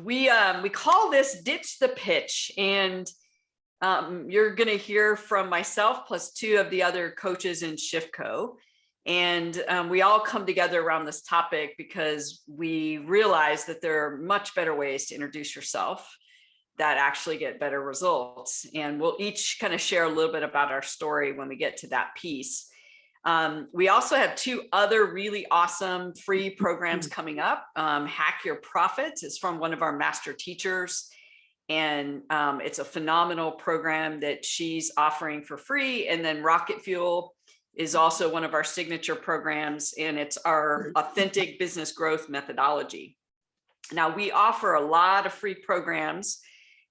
we call this Ditch the Pitch, and you're going to hear from myself plus two of the other coaches in ShiftCo. And we all come together around this topic because we realize that there are much better ways to introduce yourself that actually get better results. And we'll each kind of share a little bit about our story when we get to that piece. We also have two other really awesome free programs coming up. Hack Your Profits is from one of our master teachers. And it's a phenomenal program that she's offering for free. And then Rocket Fuel is also one of our signature programs, and it's our authentic business growth methodology. Now, we offer a lot of free programs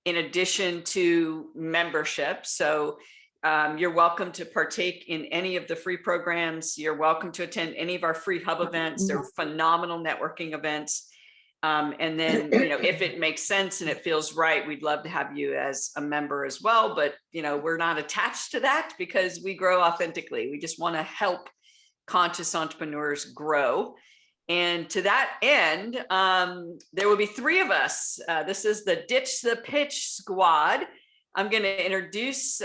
in addition to membership. So you're welcome to partake in any of the free programs. You're welcome to attend any of our free hub events. They're phenomenal networking events. And then, if it makes sense and it feels right, we'd love to have you as a member as well. But, we're not attached to that because we grow authentically. We just want to help conscious entrepreneurs grow. And to that end, there will be three of us. This is the Ditch the Pitch squad. I'm going to introduce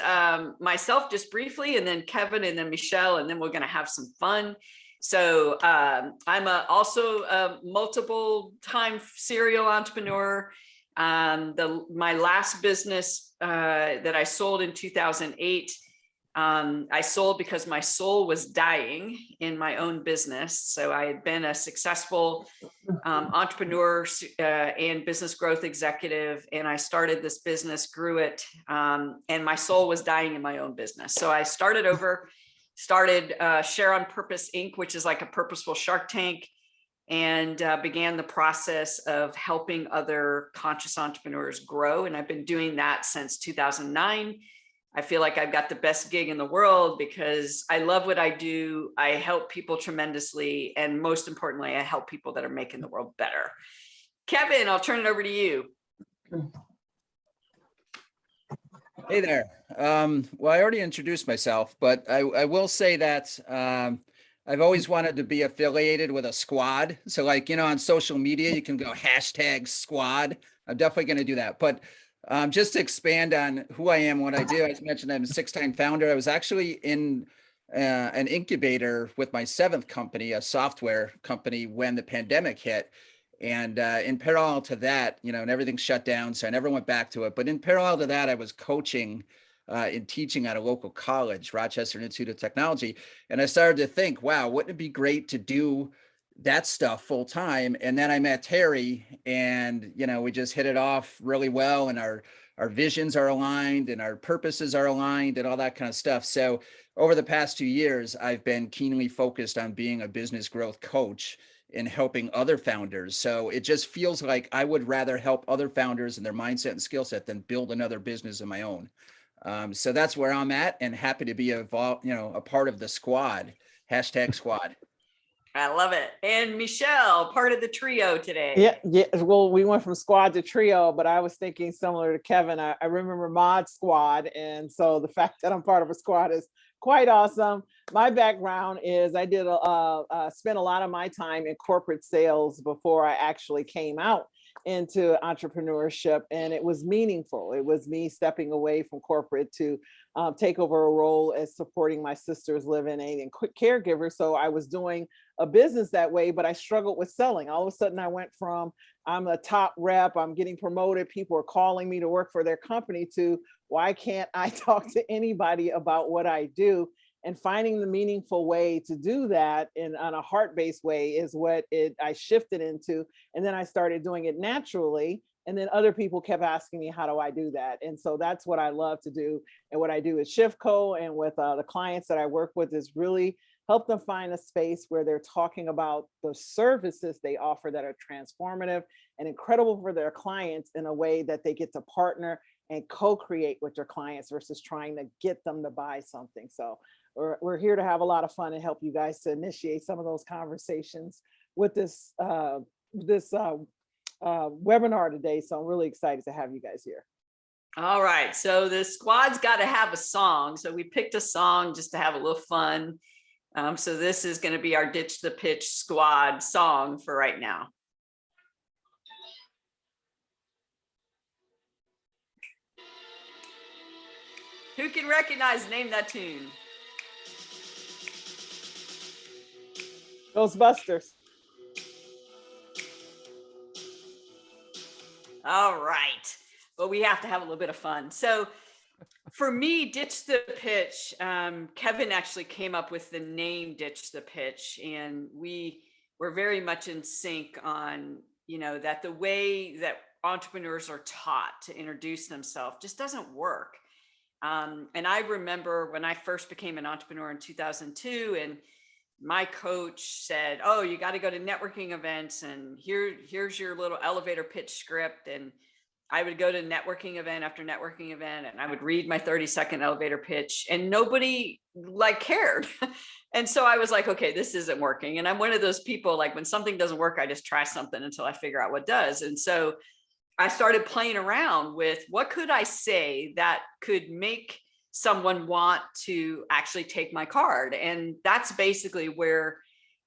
myself just briefly, and then Kevin, and then Michelle, and then we're going to have some fun. So I'm also a multiple time serial entrepreneur. My last business that I sold in 2008, I sold because my soul was dying in my own business. So I had been a successful entrepreneur and business growth executive, and I started this business, grew it, and my soul was dying in my own business. So I started over. Started Share on Purpose Inc., which is like a purposeful Shark Tank, and began the process of helping other conscious entrepreneurs grow. And I've been doing that since 2009. I feel like I've got the best gig in the world because I love what I do. I help people tremendously. And most importantly, I help people that are making the world better. Kevin, I'll turn it over to you. Hey there. Well, I already introduced myself, but I will say that I've always wanted to be affiliated with a squad. So like, on social media, you can go #squad. I'm definitely going to do that. But just to expand on who I am, what I do, as mentioned, I'm a 6-time founder. I was actually in an incubator with my 7th company, a software company, when the pandemic hit. And in parallel to that, and everything shut down, so I never went back to it. But in parallel to that, I was coaching and teaching at a local college, Rochester Institute of Technology. And I started to think, wow, wouldn't it be great to do that stuff full time? And then I met Terry, and, we just hit it off really well. And our visions are aligned, and our purposes are aligned, and all that kind of stuff. So over the past 2 years, I've been keenly focused on being a business growth coach in helping other founders. So it just feels like I would rather help other founders and their mindset and skill set than build another business of my own. So that's where I'm at, and happy to be a part of the squad, #squad. I love it. And Michelle, part of the trio today. Yeah. Well, we went from squad to trio, but I was thinking similar to Kevin. I remember Mod Squad. And so the fact that I'm part of a squad is quite awesome. My background is I did spent a lot of my time in corporate sales before I actually came out into entrepreneurship, and it was meaningful. It was me stepping away from corporate to take over a role as supporting my sister's living aid and quick caregiver. So I was doing a business that way, but I struggled with selling. All of a sudden I went from, I'm a top rep, I'm getting promoted, people are calling me to work for their company, to why can't I talk to anybody about what I do? And finding the meaningful way to do that on a heart-based way is what I shifted into. And then I started doing it naturally. And then other people kept asking me, how do I do that? And so that's what I love to do. And what I do at ShiftCo and with the clients that I work with is really help them find a space where they're talking about the services they offer that are transformative and incredible for their clients in a way that they get to partner and co-create with their clients versus trying to get them to buy something. So we're here to have a lot of fun and help you guys to initiate some of those conversations with this webinar today. So I'm really excited to have you guys here. All right, so the squad's got to have a song. So we picked a song just to have a little fun. So this is going to be our Ditch the Pitch squad song for right now. Who can recognize, name that tune? Ghostbusters. All right. Well, we have to have a little bit of fun. So for me, Ditch the Pitch, Kevin actually came up with the name Ditch the Pitch, and we were very much in sync on, that the way that entrepreneurs are taught to introduce themselves just doesn't work. And I remember when I first became an entrepreneur in 2002, and my coach said, "Oh, you got to go to networking events, and here's your little elevator pitch script." And I would go to networking event after networking event, and I would read my 30-second elevator pitch, and nobody cared. And so I was like, okay, this isn't working. And I'm one of those people, like when something doesn't work, I just try something until I figure out what does. And so I started playing around with what could I say that could make someone want to actually take my card. And that's basically where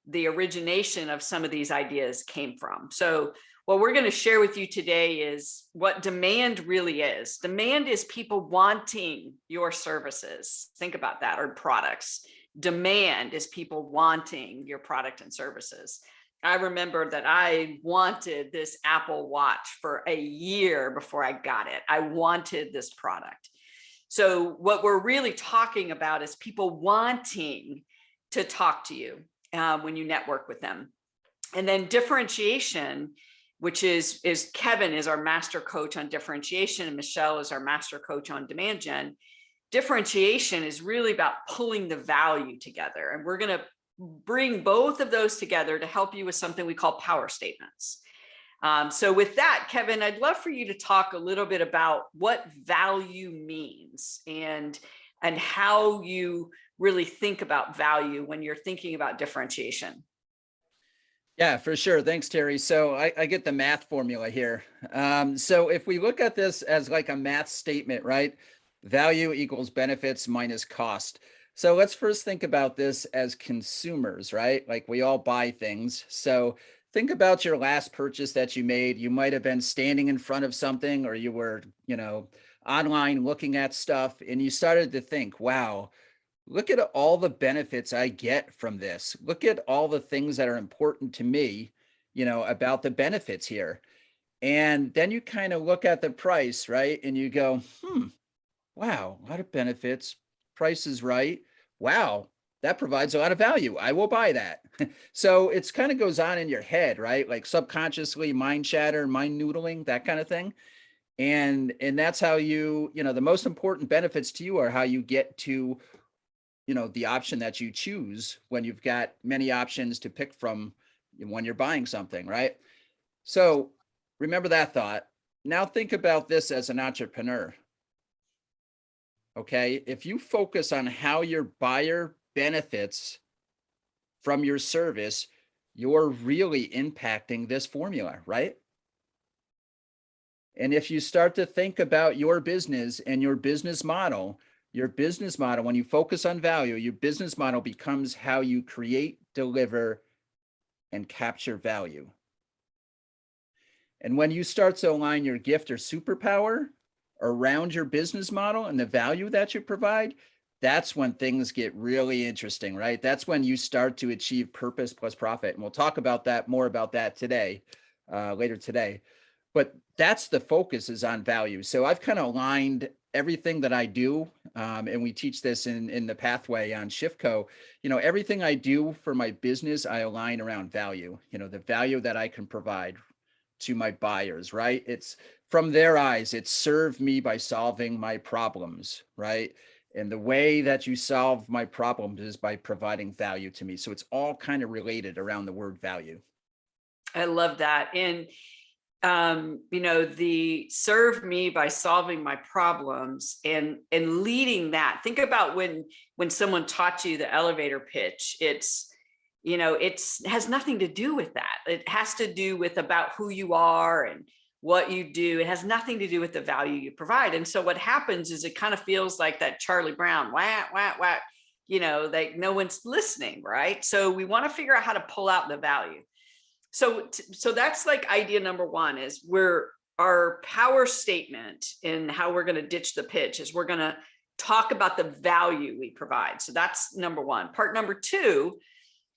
the origination of some of these ideas came from. So what we're going to share with you today is what demand really is. Demand is people wanting your services. Think about that, or products. Demand is people wanting your product and services. I remember that I wanted this Apple Watch for a year before I got it. I wanted this product. So what we're really talking about is people wanting to talk to you when you network with them. And then differentiation, which is Kevin is our master coach on differentiation, and Meshell is our master coach on demand gen. Differentiation is really about pulling the value together. And we're going to bring both of those together to help you with something we call power statements. So with that, Kevin, I'd love for you to talk a little bit about what value means and how you really think about value when you're thinking about differentiation. Yeah, for sure. Thanks, Terry. So I get the math formula here. So if we look at this as like a math statement, right? Value equals benefits minus cost. So let's first think about this as consumers, right? Like we all buy things. So think about your last purchase that you made. You might have been standing in front of something, or you were, online looking at stuff, and you started to think, wow, look at all the benefits I get from this. Look at all the things that are important to me, about the benefits here. And then you kind of look at the price, right? And you go, wow, a lot of benefits, price is right. Wow, that provides a lot of value. I will buy that. So it's kind of goes on in your head, right? Like subconsciously mind chatter, mind noodling, that kind of thing. And that's how the most important benefits to you are how you get to the option that you choose when you've got many options to pick from when you're buying something, right? So remember that thought. Now think about this as an entrepreneur. Okay, if you focus on how your buyer benefits from your service, you're really impacting this formula, right? And if you start to think about your business and your business model, when you focus on value, your business model becomes how you create, deliver, and capture value. And when you start to align your gift or superpower around your business model and the value that you provide, that's when things get really interesting, right? That's when you start to achieve purpose plus profit. And we'll talk about that more about that today, later today. But that's the focus, is on value. So I've kind of aligned everything that I do, and we teach this in the pathway on ShiftCo. Everything I do for my business, I align around value, the value that I can provide to my buyers, right? It's from their eyes, it's serve me by solving my problems, right? And the way that you solve my problems is by providing value to me. So it's all kind of related around the word value. I love that. And the serve me by solving my problems and leading that. Think about when someone taught you the elevator pitch, it has nothing to do with that. It has to do with about who you are and what you do. It has nothing to do with the value you provide. And so what happens is it kind of feels like that Charlie Brown, wah, wah, wah, like no one's listening, right? So we want to figure out how to pull out the value. So that's like idea number one, is our power statement in how we're going to ditch the pitch is we're going to talk about the value we provide. So that's number one. Part number two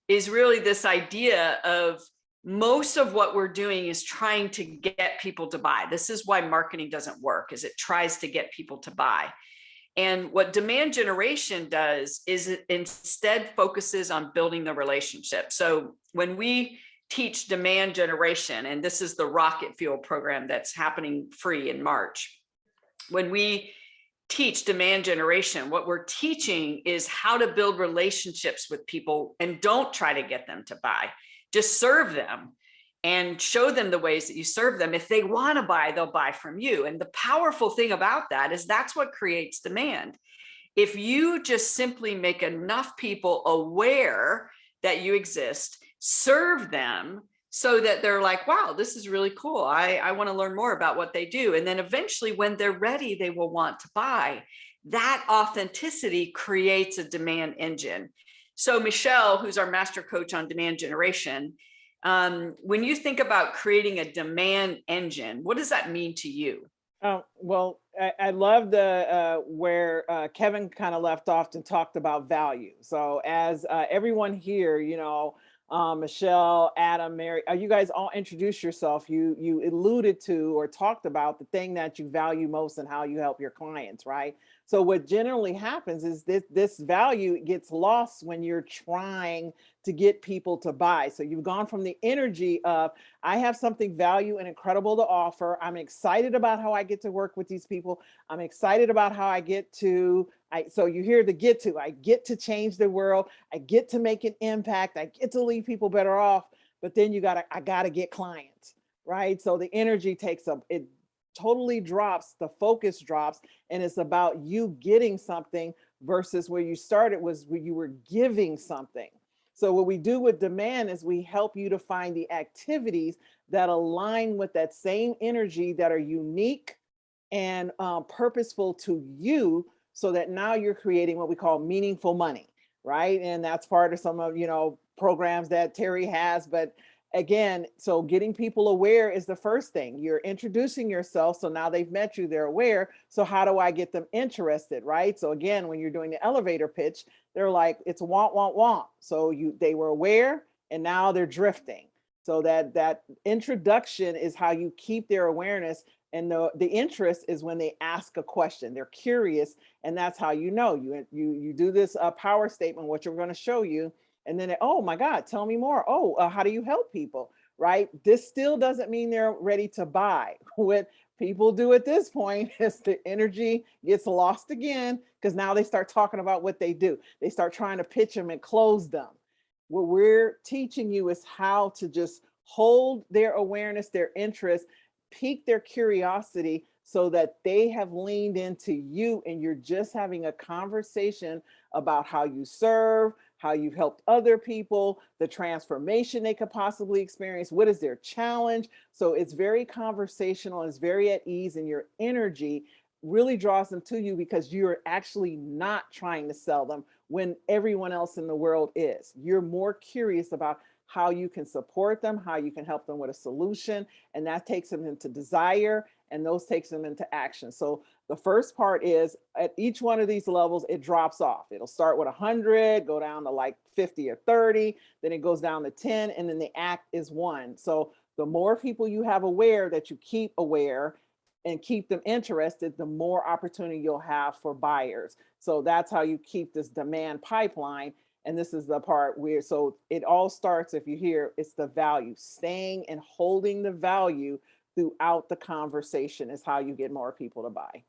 is really this idea of most of what we're doing is trying to get people to buy. This is why marketing doesn't work, is it tries to get people to buy. And what demand generation does is it instead focuses on building the relationship. So when we teach demand generation, and this is the Rocket Fuel program that's happening free in March. When we teach demand generation, what we're teaching is how to build relationships with people, and don't try to get them to buy. Just serve them and show them the ways that you serve them. If they want to buy, they'll buy from you. And the powerful thing about that is that's what creates demand. If you just simply make enough people aware that you exist, serve them so that they're like, wow, this is really cool. I want to learn more about what they do. And then eventually when they're ready, they will want to buy. That authenticity creates a demand engine. So Meshell, who's our master coach on demand generation, when you think about creating a demand engine, what does that mean to you? Well, I love the where Kevin kind of left off and talked about value. So as everyone here, you know, Meshell, Adam, Mary, you guys all introduce yourself. You alluded to or talked about the thing that you value most and how you help your clients, right? So what generally happens is this value gets lost when you're trying to get people to buy. So you've gone from the energy of, I have something value and incredible to offer. I'm excited about how I get to work with these people. I'm excited about how I get to, so you hear the get to, I get to change the world. I get to make an impact. I get to leave people better off. But then I gotta get clients, right? So the energy takes up, it totally drops, the focus drops, and it's about you getting something versus where you started was where you were giving something. So what we do with demand is we help you to find the activities that align with that same energy that are unique and purposeful to you, so that now you're creating what we call meaningful money, right? And that's part of some of, you know, programs that Terry has. But again, so getting people aware is the first thing. You're introducing yourself. So now they've met you, they're aware. So how do I get them interested, right? So again, when you're doing the elevator pitch, they're like, it's want, want, want. So they were aware and now they're drifting. So that introduction is how you keep their awareness. And the interest is when they ask a question, they're curious. And that's how you know. You do this power statement, what you're going to show you. And then, oh my God, tell me more. Oh, how do you help people, right? This still doesn't mean they're ready to buy. What people do at this point is the energy gets lost again, because now they start talking about what they do. They start trying to pitch them and close them. What we're teaching you is how to just hold their awareness, their interest, pique their curiosity, so that they have leaned into you and you're just having a conversation about how you serve, how you've helped other people, the transformation they could possibly experience, what is their challenge. So it's very conversational, it's very at ease, and your energy really draws them to you because you're actually not trying to sell them when everyone else in the world is. You're more curious about how you can support them, how you can help them with a solution, and that takes them into desire, and those takes them into action. So the first part is at each one of these levels, it drops off. It'll start with 100, go down to like 50 or 30, then it goes down to 10, and then the act is 1. So the more people you have aware that you keep aware and keep them interested, the more opportunity you'll have for buyers. So that's how you keep this demand pipeline. And this is the part where, so it all starts, if you hear, it's the value, staying and holding the value throughout the conversation is how you get more people to buy.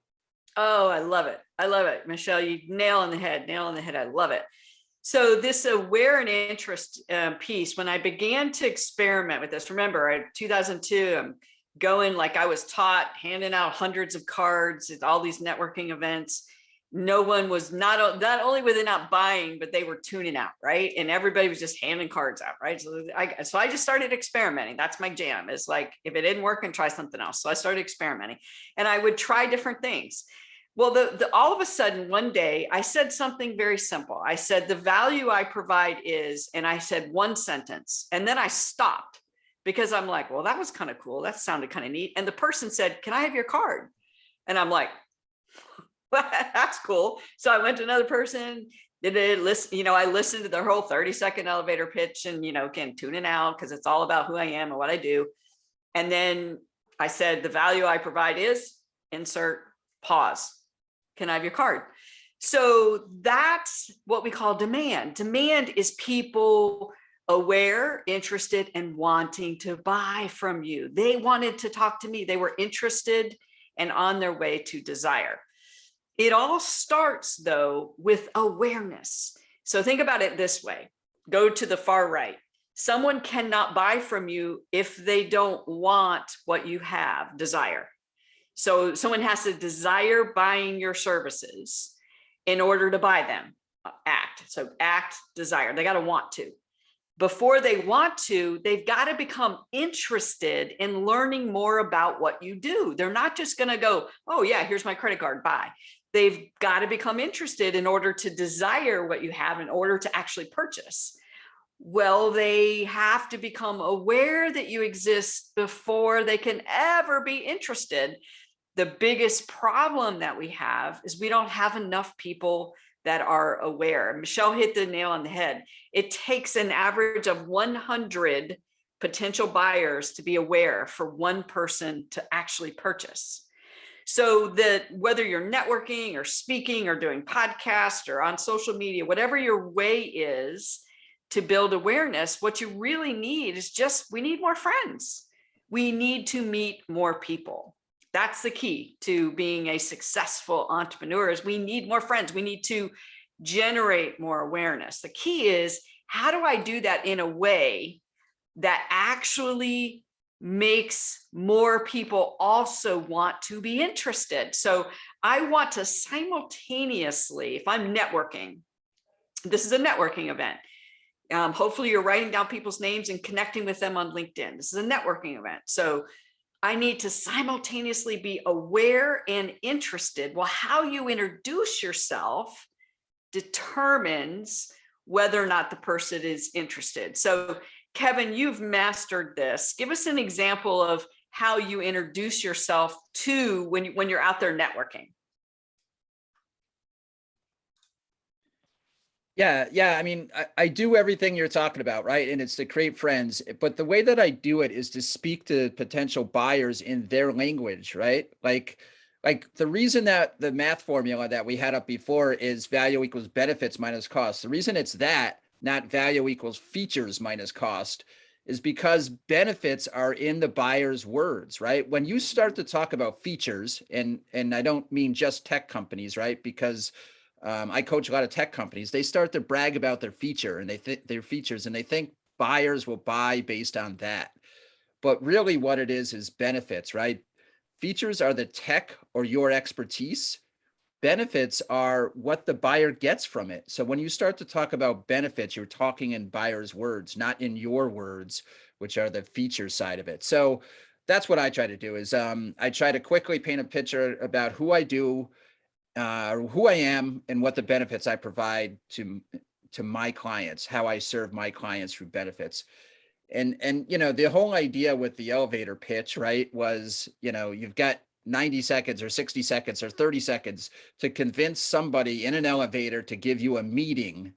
Oh, I love it. I love it. Meshell, you nail on the head. I love it. So this aware and interest piece, when I began to experiment with this, remember, in 2002, I'm going like I was taught, handing out hundreds of cards at all these networking events. No one was not only were they not buying, but they were tuning out, right? And everybody was just handing cards out, right? So I just started experimenting. That's my jam. It's like, if it didn't work, and try something else. So I started experimenting, and I would try different things. Well, all of a sudden, one day, I said something very simple. I said, the value I provide is, and I said one sentence, and then I stopped because I'm like, well, that was kind of cool. That sounded kind of neat. And the person said, can I have your card? And I'm like, that's cool. So I went to another person, did it listen, I listened to their whole 30-second elevator pitch and, again, tune it out because it's all about who I am and what I do. And then I said, the value I provide is insert pause. Can I have your card? So that's what we call demand. Demand is people aware, interested, and wanting to buy from you. They wanted to talk to me. They were interested and on their way to desire. It all starts, though, with awareness. So think about it this way. Go to the far right. Someone cannot buy from you if they don't want what you have, desire. So someone has to desire buying your services in order to buy them. Act. So act, desire. They got to want to. Before they want to, they've got to become interested in learning more about what you do. They're not just going to go, oh yeah, here's my credit card, buy. They've got to become interested in order to desire what you have in order to actually purchase. Well, they have to become aware that you exist before they can ever be interested. The biggest problem that we have is we don't have enough people that are aware. Michelle hit the nail on the head. It takes an average of 100 potential buyers to be aware for one person to actually purchase. So that whether you're networking or speaking or doing podcasts or on social media, whatever your way is to build awareness, what you really need is we need more friends. We need to meet more people. That's the key to being a successful entrepreneur is we need more friends. We need to generate more awareness. The key is, how do I do that in a way that actually makes more people also want to be interested? So I want to simultaneously, if I'm networking, this is a networking event. Hopefully you're writing down people's names and connecting with them on LinkedIn. This is a networking event. So I need to simultaneously be aware and interested. Well, how you introduce yourself determines whether or not the person is interested. So Kevin, you've mastered this. Give us an example of how you introduce yourself to when you're out there networking. Yeah. I mean, I do everything you're talking about, right? And it's to create friends. But the way that I do it is to speak to potential buyers in their language, right? Like the reason that the math formula that we had up before is value equals benefits minus cost. The reason it's that, not value equals features minus cost, is because benefits are in the buyer's words, right? When you start to talk about features, and I don't mean just tech companies, right? Because I coach a lot of tech companies. They start to brag about their feature and their features, and they think buyers will buy based on that. But really what it is benefits, right? Features are the tech or your expertise. Benefits are what the buyer gets from it. So when you start to talk about benefits, you're talking in buyer's words, not in your words, which are the feature side of it. So that's what I try to do is I try to quickly paint a picture about who I do, who I am, and what the benefits I provide to my clients, how I serve my clients through benefits. And the whole idea with the elevator pitch, right, was, you've got 90 seconds or 60 seconds or 30 seconds to convince somebody in an elevator to give you a meeting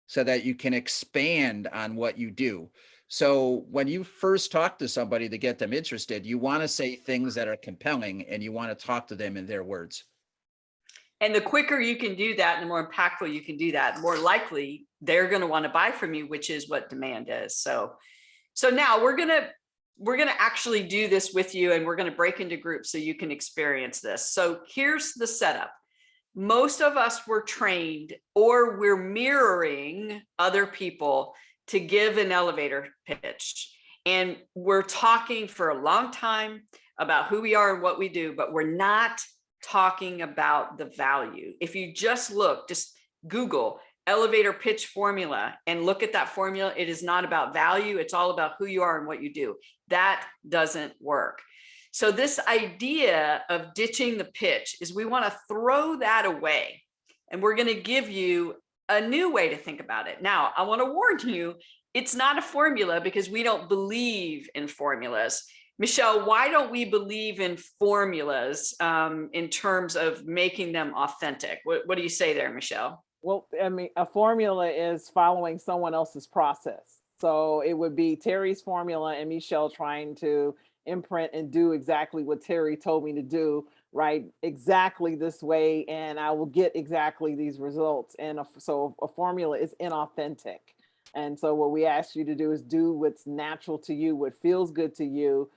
so that you can expand on what you do. So when you first talk to somebody to get them interested, you want to say things that are compelling and you want to talk to them in their words. And the quicker you can do that and the more impactful you can do that, the more likely they're going to want to buy from you, which is what demand is. So now we're going to actually do this with you, and we're going to break into groups so you can experience this. So here's the setup. Most of us were trained, or we're mirroring other people to give an elevator pitch. And we're talking for a long time about who we are and what we do, but we're not talking about the value. If you just Google elevator pitch formula and look at that formula, it is not about value. It's all about who you are and what you do. That doesn't work. So this idea of ditching the pitch is we want to throw that away. And we're going to give you a new way to think about it. Now, I want to warn you, it's not a formula because we don't believe in formulas. Meshell, why don't we believe in formulas in terms of making them authentic? What do you say there, Meshell? Well, I mean, a formula is following someone else's process. So it would be Terry's formula and Meshell trying to imprint and do exactly what Terry told me to do, right? Exactly this way, and I will get exactly these results. And so a formula is inauthentic. And so what we ask you to do is do what's natural to you, what feels good to you,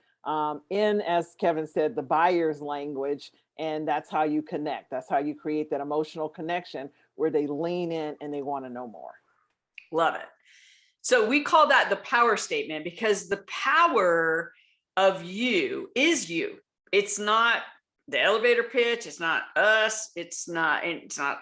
in, as Kevin said, the buyer's language. And that's how you connect. That's how you create that emotional connection where they lean in and they want to know more. Love it. So we call that the power statement, because the power of you is you. It's not the elevator pitch. It's not us. It's not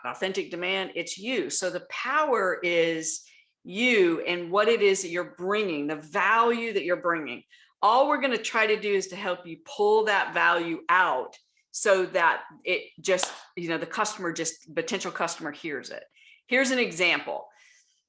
authentic demand. It's you. So the power is you and what it is that you're bringing, the value that you're bringing. All we're going to try to do is to help you pull that value out so that it just, the potential customer hears it. Here's an example.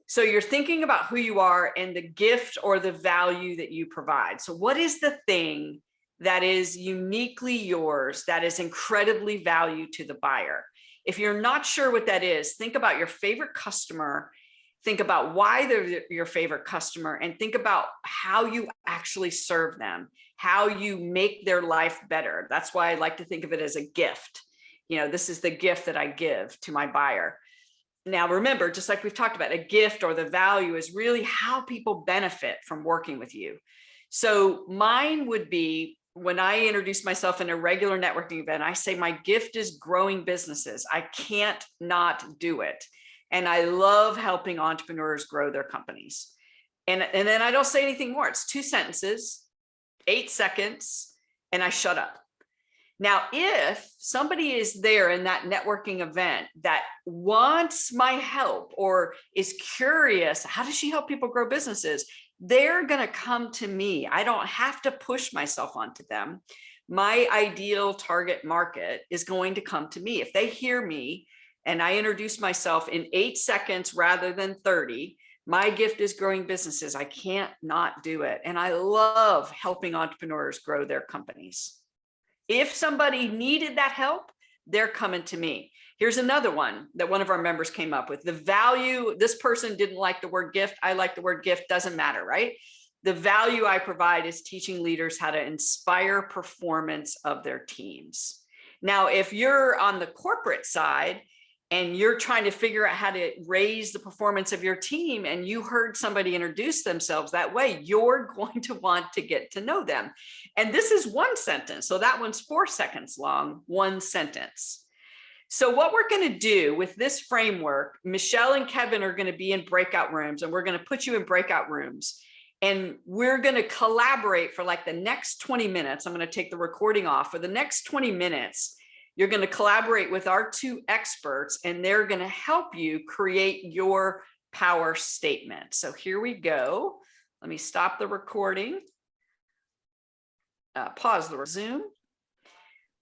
So you're thinking about who you are and the gift or the value that you provide. So what is the thing that is uniquely yours, that is incredibly valued to the buyer? If you're not sure what that is, think about your favorite customer, think about why they're your favorite customer, and think about how you actually serve them, how you make their life better. That's why I like to think of it as a gift. This is the gift that I give to my buyer. Now, remember, just like we've talked about, a gift or the value is really how people benefit from working with you. So mine would be, when I introduce myself in a regular networking event, I say my gift is growing businesses. I can't not do it. And I love helping entrepreneurs grow their companies. And then I don't say anything more. It's 2 sentences, 8 seconds, and I shut up. Now, if somebody is there in that networking event that wants my help or is curious, how does she help people grow businesses? They're going to come to me. I don't have to push myself onto them. My ideal target market is going to come to me. If they hear me and I introduce myself in 8 seconds rather than 30, my gift is growing businesses. I can't not do it. And I love helping entrepreneurs grow their companies. If somebody needed that help, they're coming to me. Here's another one that one of our members came up with. The value, this person didn't like the word gift. I like the word gift, doesn't matter, right? The value I provide is teaching leaders how to inspire performance of their teams. Now, if you're on the corporate side and you're trying to figure out how to raise the performance of your team, and you heard somebody introduce themselves that way, you're going to want to get to know them. And this is 1 sentence. So that one's 4 seconds long, 1 sentence. So what we're going to do with this framework, Meshell and Kevin are going to be in breakout rooms, and we're going to put you in breakout rooms. And we're going to collaborate for like the next 20 minutes. I'm going to take the recording off. For the next 20 minutes, you're going to collaborate with our 2 experts, and they're going to help you create your power statement. So here we go. Let me stop the recording. Pause the Zoom.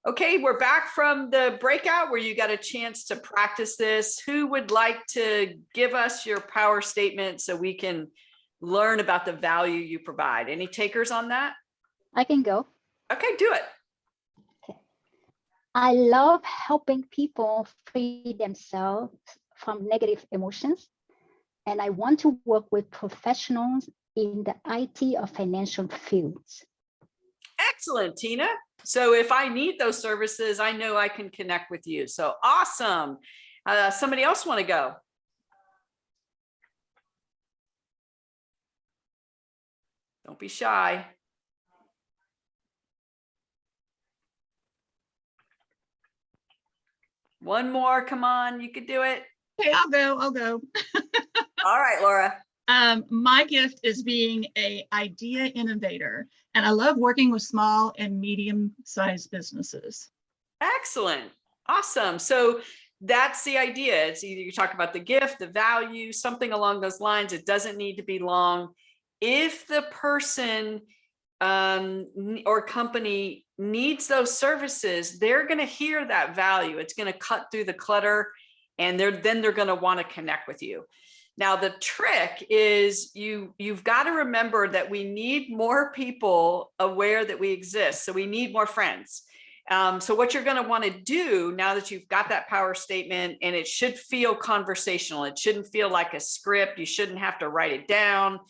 Okay, we're back from the breakout where you got a chance to practice this. Who would like to give us your power statement so we can learn about the value you provide? Any takers on that? I can go. Okay, do it. I love helping people free themselves from negative emotions, and I want to work with professionals in the IT or financial fields. Excellent, Tina. So if I need those services, I know I can connect with you. So awesome. Somebody else want to go? Don't be shy. One more, come on, you could do it. Okay, I'll go. All right, Laura. My gift is being an idea innovator, and I love working with small and medium-sized businesses. Excellent. Awesome. So that's the idea. It's either you talk about the gift, the value, something along those lines. It doesn't need to be long. If the person or company needs those services, they're going to hear that value. It's going to cut through the clutter, and then they're going to want to connect with you. Now, the trick is you've got to remember that we need more people aware that we exist. So we need more friends. So what you're going to want to do now that you've got that power statement, and it should feel conversational, it shouldn't feel like a script. You shouldn't have to write it down.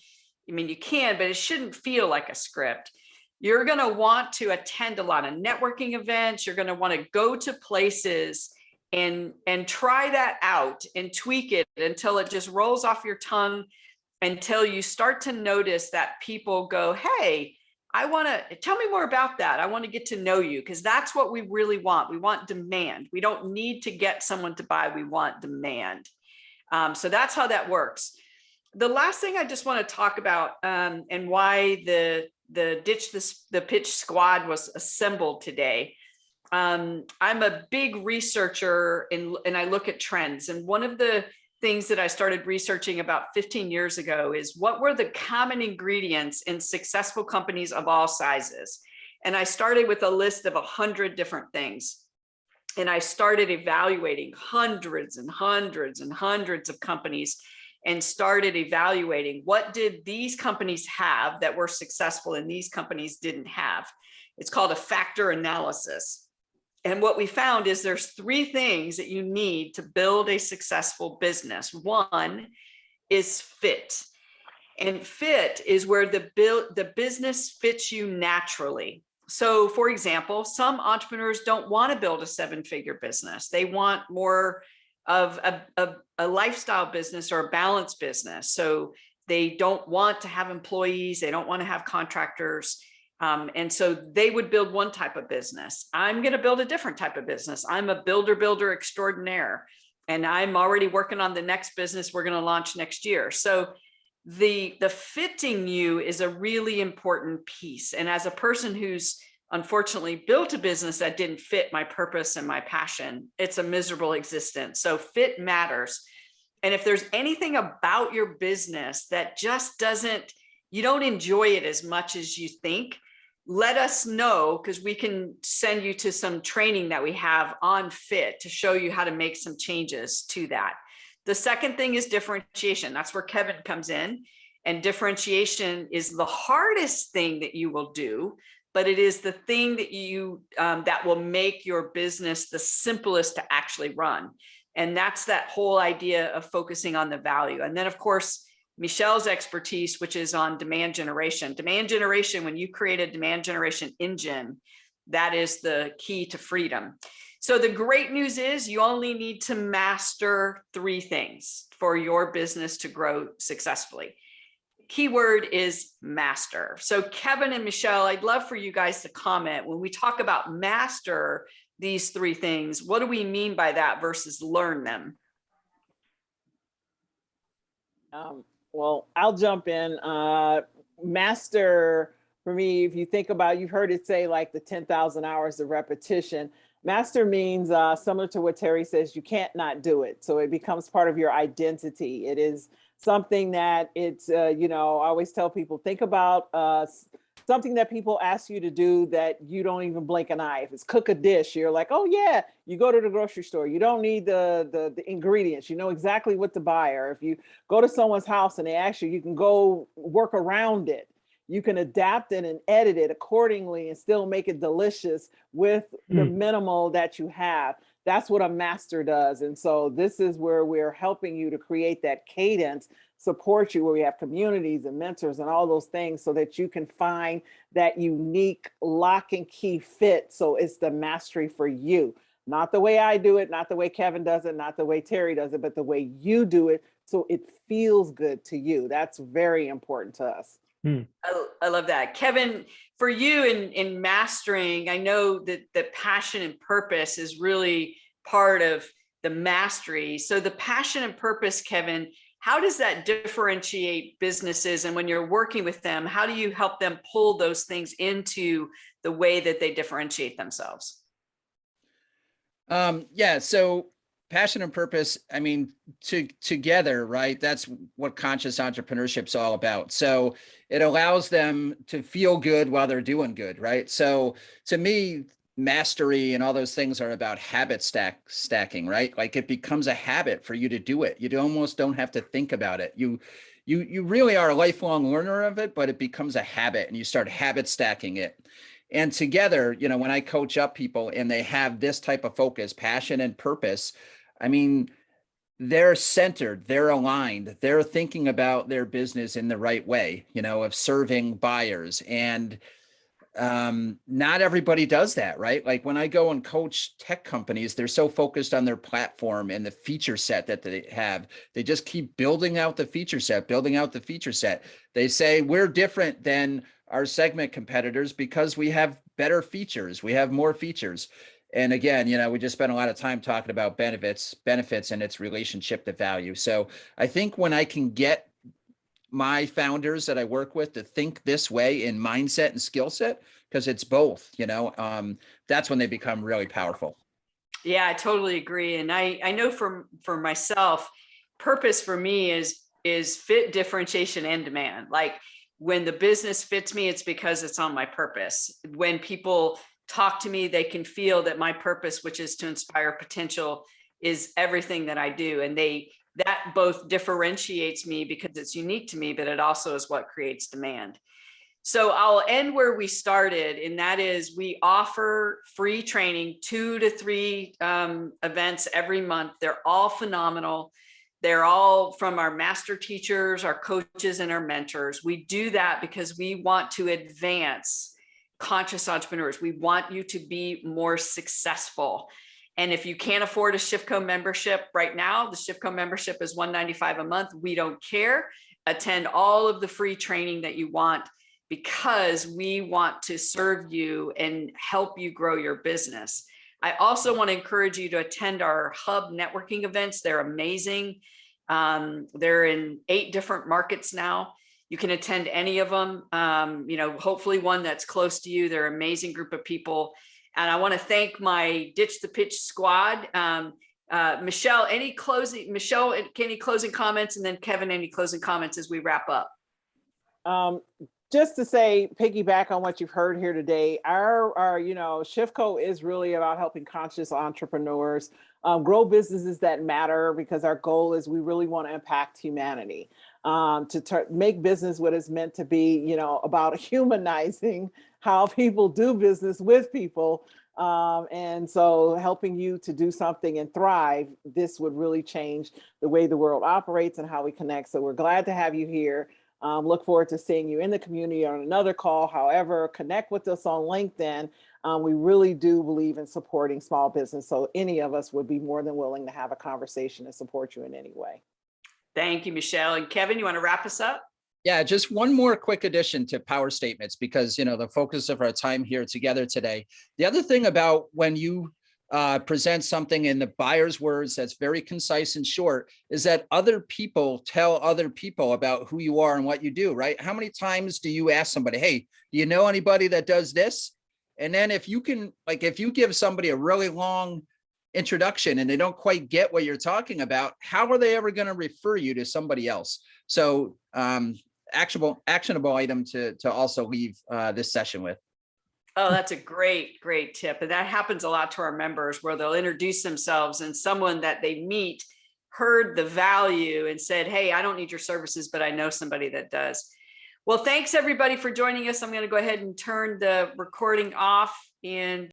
I mean, you can, but it shouldn't feel like a script. You're going to want to attend a lot of networking events. You're going to want to go to places and try that out and tweak it until it just rolls off your tongue, until you start to notice that people go, hey, I want to tell me more about that. I want to get to know you, because that's what we really want. We want demand. We don't need to get someone to buy. We want demand. So that's how that works. The last thing I just want to talk about, and why the the pitch squad was assembled today. I'm a big researcher and I look at trends. And one of the things that I started researching about 15 years ago is what were the common ingredients in successful companies of all sizes. And I started with a list of 100 different things. And I started evaluating hundreds and hundreds and hundreds of companies, and started evaluating what did these companies have that were successful and these companies didn't have. It's called a factor analysis. And what we found is there's 3 things that you need to build a successful business. One is fit. And fit is where the business fits you naturally. So for example, some entrepreneurs don't want to build a 7-figure business. They want more of a lifestyle business or a balanced business. So they don't want to have employees. They don't want to have contractors. And so they would build one type of business. I'm going to build a different type of business. I'm a builder extraordinaire, and I'm already working on the next business we're going to launch next year. So the fitting you is a really important piece. And as a person who's unfortunately built a business that didn't fit my purpose and my passion, it's a miserable existence. So fit matters. And if there's anything about your business that just you don't enjoy it as much as you think, let us know, because we can send you to some training that we have on fit to show you how to make some changes to that. The second thing is differentiation. That's where Kevin comes in. And differentiation is the hardest thing that you will do, but it is the thing that that will make your business the simplest to actually run. And that's that whole idea of focusing on the value. And then of course, Meshell's expertise, which is on demand generation. Demand generation, when you create a demand generation engine, that is the key to freedom. So the great news is you only need to master 3 things for your business to grow successfully. Keyword is master. So Kevin and Meshell, I'd love for you guys to comment when we talk about master these 3 things. What do we mean by that versus learn them? Well, I'll jump in. Master, for me, if you think about, you've heard it say like the 10,000 hours of repetition. Master means similar to what Terry says, you can't not do it. So it becomes part of your identity. It is something that it's, I always tell people, think about something that people ask you to do that you don't even blink an eye. If it's cook a dish, you're like, oh yeah, you go to the grocery store. You don't need the ingredients. You know exactly what to buy. Or if you go to someone's house and they ask you, you can go work around it. You can adapt it and edit it accordingly and still make it delicious with the minimal that you have. That's what a master does. And so this is where we're helping you to create that cadence, support you, where we have communities and mentors and all those things so that you can find that unique lock and key fit. So it's the mastery for you, not the way I do it, not the way Kevin does it, not the way Terry does it, but the way you do it. So it feels good to you. That's very important to us. I love that. Kevin, for you in mastering, I know that the passion and purpose is really part of the mastery. So the passion and purpose, Kevin, how does that differentiate businesses? And when you're working with them, how do you help them pull those things into the way that they differentiate themselves? So passion and purpose, I mean, together, right? That's what conscious entrepreneurship is all about. So it allows them to feel good while they're doing good, right? So to me, mastery and all those things are about habit stacking, right? Like it becomes a habit for you to do it. You almost don't have to think about it. You really are a lifelong learner of it, but it becomes a habit and you start habit stacking it. And together, you know, when I coach up people and they have this type of focus, passion and purpose, I mean, they're centered, they're aligned, they're thinking about their business in the right way, you know, of serving buyers. And not everybody does that, right? Like when I go and coach tech companies, they're so focused on their platform and the feature set that they have. They just keep building out the feature set, building out the feature set. They say we're different than our segment competitors because we have better features. We have more features. And again, you know, we just spent a lot of time talking about benefits and its relationship to value. So I think when I can get my founders that I work with to think this way in mindset and skill set, because it's both, you know, that's when they become really powerful. Yeah, I totally agree. And I know for myself, purpose for me is fit, differentiation, and demand. Like when the business fits me, it's because it's on my purpose. When people talk to me, they can feel that my purpose, which is to inspire potential, is everything that I do. And that both differentiates me because it's unique to me, but it also is what creates demand. So I'll end where we started, and that is we offer free training, 2 to 3 events every month. They're all phenomenal. They're all from our master teachers, our coaches, and our mentors. We do that because we want to advance conscious entrepreneurs. We want you to be more successful. And if you can't afford a ShiftCo membership right now, the ShiftCo membership is $195 a month. We don't care. Attend all of the free training that you want because we want to serve you and help you grow your business. I also want to encourage you to attend our hub networking events. They're amazing. They're in 8 different markets now. You can attend any of them, you know, hopefully one that's close to you. They're an amazing group of people. And I want to thank my Ditch the Pitch squad. Meshell, any closing comments? And then Kevin, any closing comments as we wrap up? Just to say, piggyback on what you've heard here today, our you know, ShiftCo is really about helping conscious entrepreneurs grow businesses that matter, because our goal is we really want to impact humanity, to make business what it's meant to be, you know, about humanizing how people do business with people. And so helping you to do something and thrive, this would really change the way the world operates and how we connect. So we're glad to have you here. Look forward to seeing you in the community on another call. However, connect with us on LinkedIn. We really do believe in supporting small business. So any of us would be more than willing to have a conversation and support you in any way. Thank you, Meshell. And Kevin, you want to wrap us up? Yeah, just one more quick addition to power statements, because, you know, the focus of our time here together today. The other thing about when you present something in the buyer's words that's very concise and short is that other people tell other people about who you are and what you do, right? How many times do you ask somebody, hey, do you know anybody that does this? And then if you can, like, if you give somebody a really long introduction and they don't quite get what you're talking about, how are they ever going to refer you to somebody else? So actionable item to also leave this session with. Oh, that's a great tip. And that happens a lot to our members, where they'll introduce themselves and someone that they meet heard the value and said, hey, I don't need your services, but I know somebody that does. Well, thanks everybody for joining us. I'm going to go ahead and turn the recording off, and